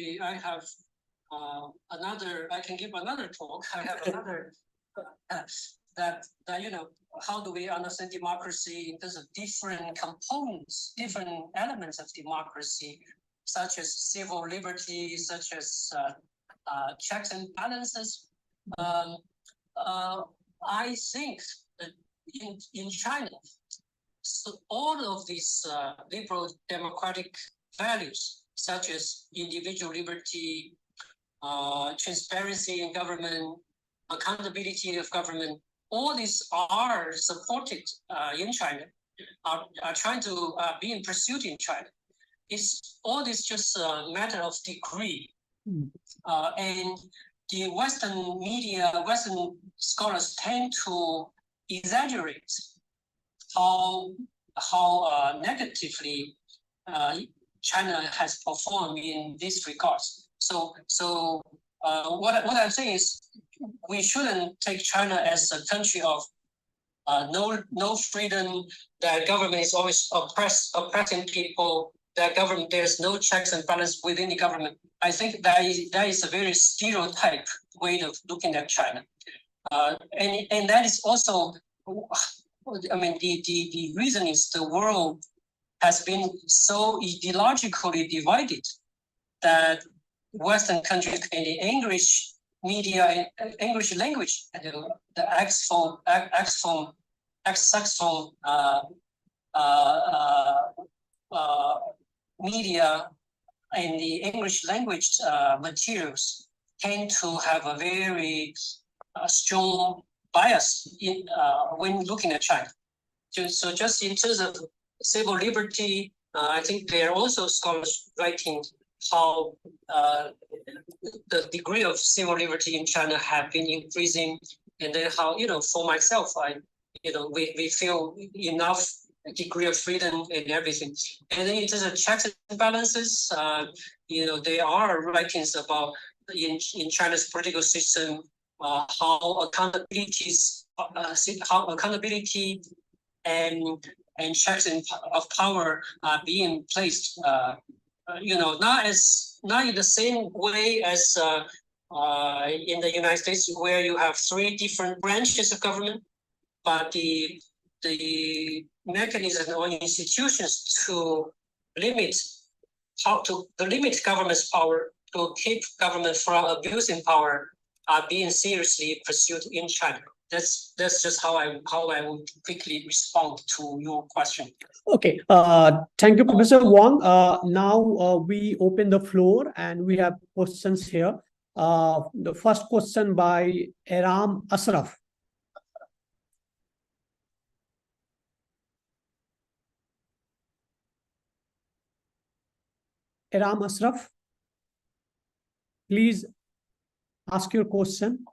S1: I can give another talk. I have another that how do we understand democracy in terms of different components, different elements of democracy, such as civil liberties, such as checks and balances. I think that in China, so all of these liberal democratic values such as individual liberty, transparency in government, accountability of government, all these are supported in China, are trying to be in pursuit in China. It's all this just a matter of degree. And the Western media, Western scholars tend to exaggerate how negatively China has performed in this regards. So what I'm saying is we shouldn't take China as a country of no freedom, that government is always oppressing people, that government, there's no checks and balance within the government. I think that is a very stereotype way of looking at China. And that is also, I mean, the reason is the world has been so ideologically divided that Western countries and the English media, English language, the Saxophone media and the English language materials tend to have a very strong bias in when looking at China. So just in terms of civil liberty, I think there are also scholars writing how the degree of civil liberty in China have been increasing, and then how, for myself, we feel enough degree of freedom and everything. And then in terms of checks and balances, there are writings about in China's political system, how accountability and checks of power are being placed. Not in the same way as in the United States, where you have 3 different branches of government, but the mechanism or institutions to limit government's power, to keep government from abusing power, are being seriously pursued in China. That's just how I would quickly respond to your question.
S2: Okay, thank you, Professor Wang. Now we open the floor and we have questions here. The first question by Aram Asraf. Aram Asraf, please ask your question.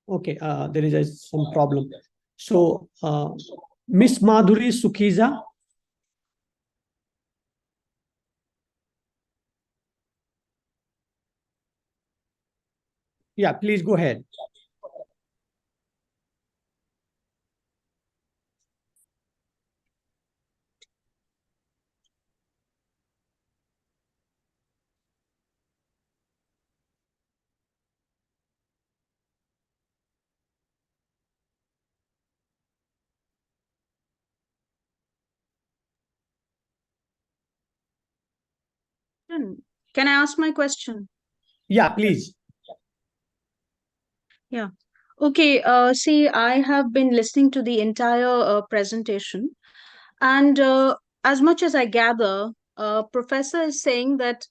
S2: Okay, there is some problem. So, Miss Madhuri Sukhiza. Yeah, please go ahead.
S3: Can I ask my question?
S2: Yeah, please.
S3: Yeah. Okay. See, I have been listening to the entire presentation, and as much as I gather, Professor is saying that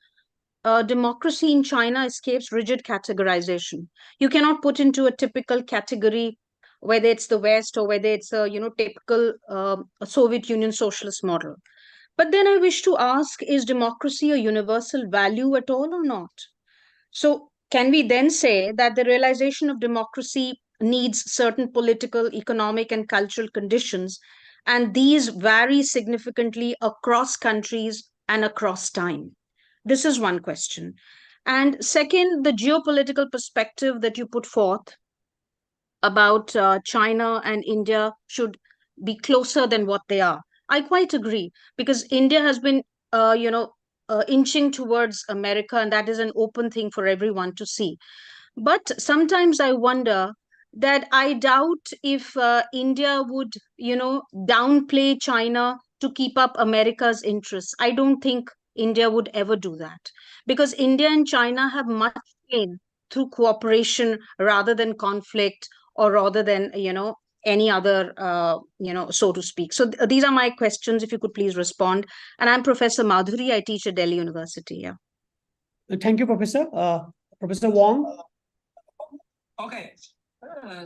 S3: democracy in China escapes rigid categorization. You cannot put into a typical category whether it's the West or whether it's a typical a Soviet Union socialist model. But then I wish to ask: is democracy a universal value at all or not? So, can we then say that the realization of democracy needs certain political, economic, and cultural conditions, and these vary significantly across countries and across time? This is one question. And second, the geopolitical perspective that you put forth about China and India should be closer than what they are. I quite agree, because India has been, inching towards America, and that is an open thing for everyone to see. But sometimes I wonder that I doubt if India would, downplay China to keep up America's interests. I don't think India would ever do that, because India and China have much gain through cooperation rather than conflict, or rather than, any other, so to speak? So these are my questions, if you could please respond. And I'm Professor Madhuri. I teach at Delhi University. Yeah.
S2: Thank you, Professor. Professor Wong.
S1: Okay,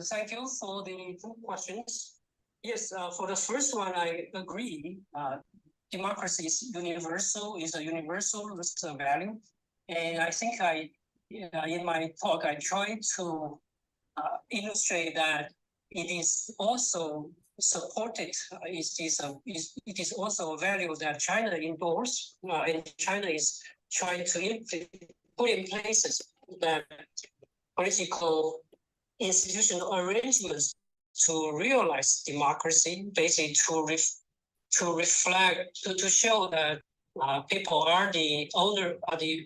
S1: thank you for the two questions. Yes, for the first one, I agree. Democracy is a universal value. And I think in my talk, I tried to illustrate that it is also supported. It is also a value that China endorses, and China is trying to put in places that political institutional arrangements to realize democracy, basically to reflect, to show that people are the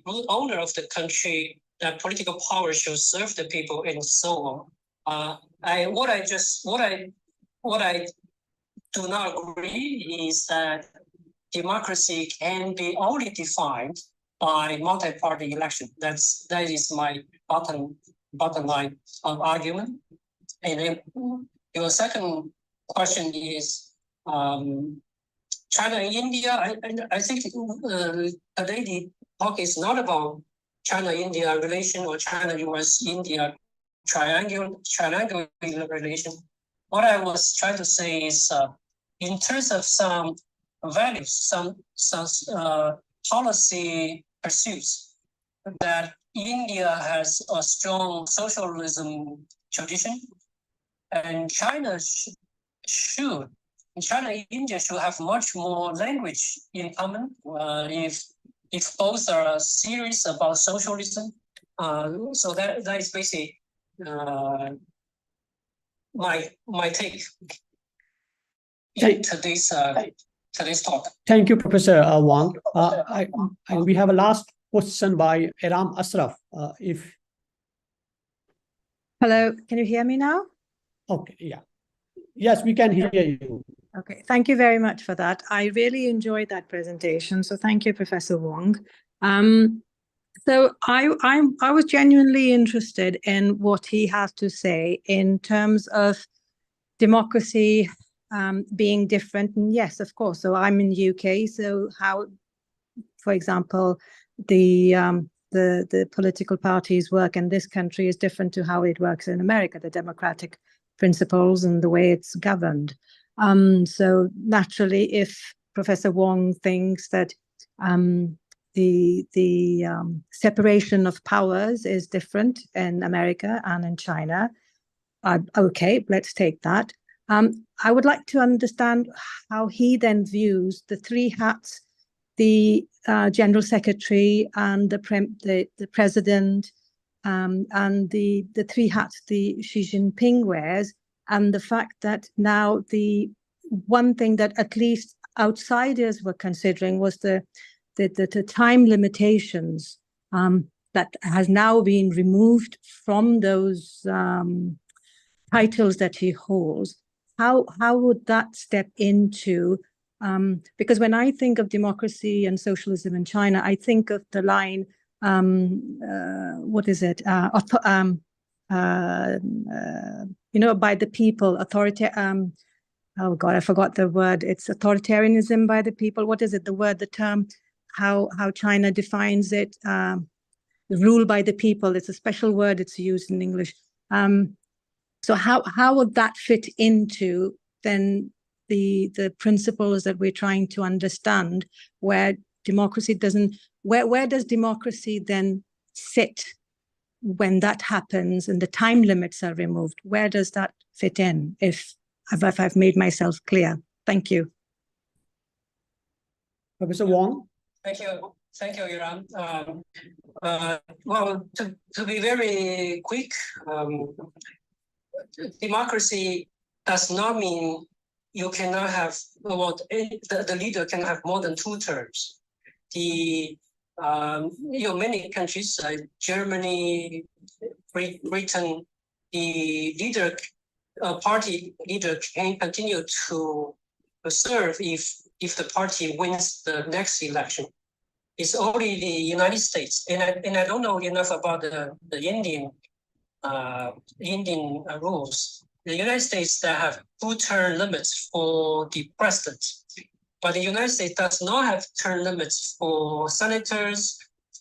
S1: root owner of the country, that political power should serve the people, and so on. What I do not agree is that democracy can be only defined by multi-party election. That is my bottom line argument. And then your second question is China and India. I think today the talk is not about China-India relation or China-US-India triangular relation. What I was trying to say is, in terms of some values, some policy pursuits, that India has a strong socialism tradition, and China and India should have much more language in common if both are serious about socialism. So that is basically my take in today's talk.
S2: Thank you, Professor Wang. We have a last question by Iram Asraf.
S4: Hello, can you hear me now?
S2: Okay, yeah. Yes, we can hear you.
S4: Okay, thank you very much for that. I really enjoyed that presentation. So thank you, Professor Wong. So I was genuinely interested in what he has to say in terms of democracy being different. And yes, of course. So I'm in the UK. So how, for example, the political parties work in this country is different to how it works in America, the democratic principles and the way it's governed. So naturally, if Professor Wong thinks that the separation of powers is different in America and in China, okay, let's take that. I would like to understand how he then views the three hats, the General Secretary and the President, and the three hats the Xi Jinping wears, and the fact that now the one thing that at least outsiders were considering was the time limitations that has now been removed from those titles that he holds. How would that step into, because when I think of democracy and socialism in China, I think of the line, what is it? By the people, oh God, I forgot the word. It's authoritarianism by the people. What is it? The term, how China defines it, rule by the people. It's a special word. It's used in English. So how would that fit into then the principles that we're trying to understand, where democracy doesn't, where does democracy then sit when that happens and the time limits are removed? Where does that fit in, if I've made myself clear? Thank you.
S2: Professor Wong.
S1: Thank you, Iran. Well, to be very quick, democracy does not mean you cannot have, the leader can have more than 2 terms. Many countries like Germany, Britain, the party leader can continue to serve if the party wins the next election. It's only the United States, and I don't know enough about the Indian Indian rules. The United States that have 2-term limits for the president, but the United States does not have term limits for senators,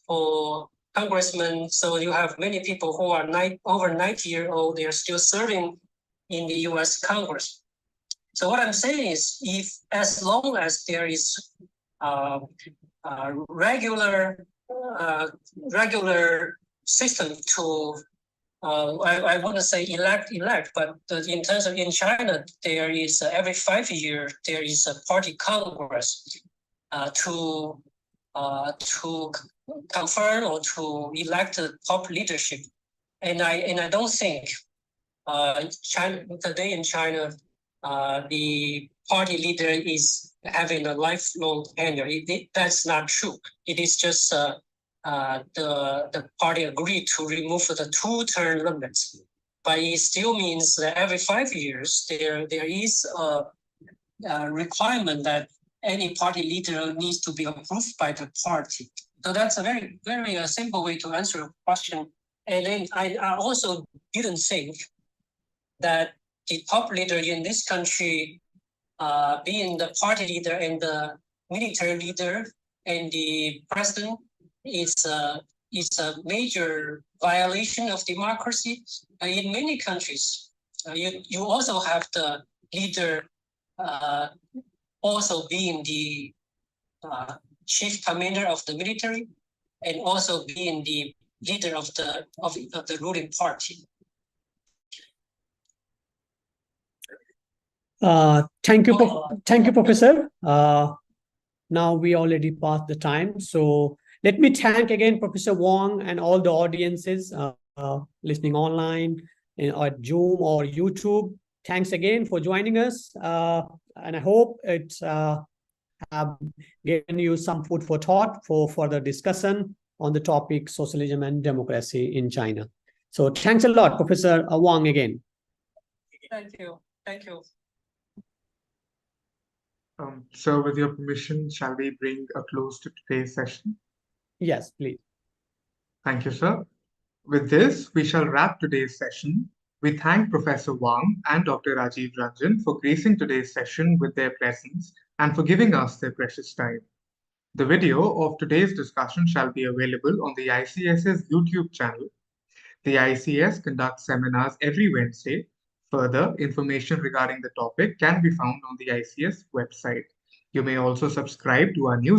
S1: for congressmen. So you have many people who are over 90-year-old. They are still serving in the U.S. Congress. So what I'm saying is, if as long as there is regular system to I want to say elect, but in terms of in China, there is every 5 years there is a party congress to confirm or to elect the top leadership, and I don't think China today in China the party leader is having a lifelong tenure. That's not true. It is just the party agreed to remove the 2-term limits, but it still means that every 5 years there is a requirement that any party leader needs to be approved by the party. So that's a very, very simple way to answer your question. And then I also didn't think that the top leader in this country, being the party leader and the military leader and the president, it's a major violation of democracy. In many countries, you also have the leader also being the chief commander of the military and also being the leader of the ruling party.
S2: Thank you, Professor. Now we already passed the time, so let me thank again Professor Wang and all the audiences listening online at Zoom or YouTube. Thanks again for joining us, and I hope it's have given you some food for thought for further discussion on the topic socialism and democracy in China. So thanks a lot, Professor Wang, again.
S1: Thank you. Thank you.
S5: So with your permission, shall we bring a close to today's session?
S2: Yes, please.
S5: Thank you, sir. With this, we shall wrap today's session. We thank Professor Wang and Dr. Rajiv Ranjan for gracing today's session with their presence and for giving us their precious time. The video of today's discussion shall be available on the ICS's YouTube channel. The ICS conducts seminars every Wednesday. Further information regarding the topic can be found on the ICS website. You may also subscribe to our news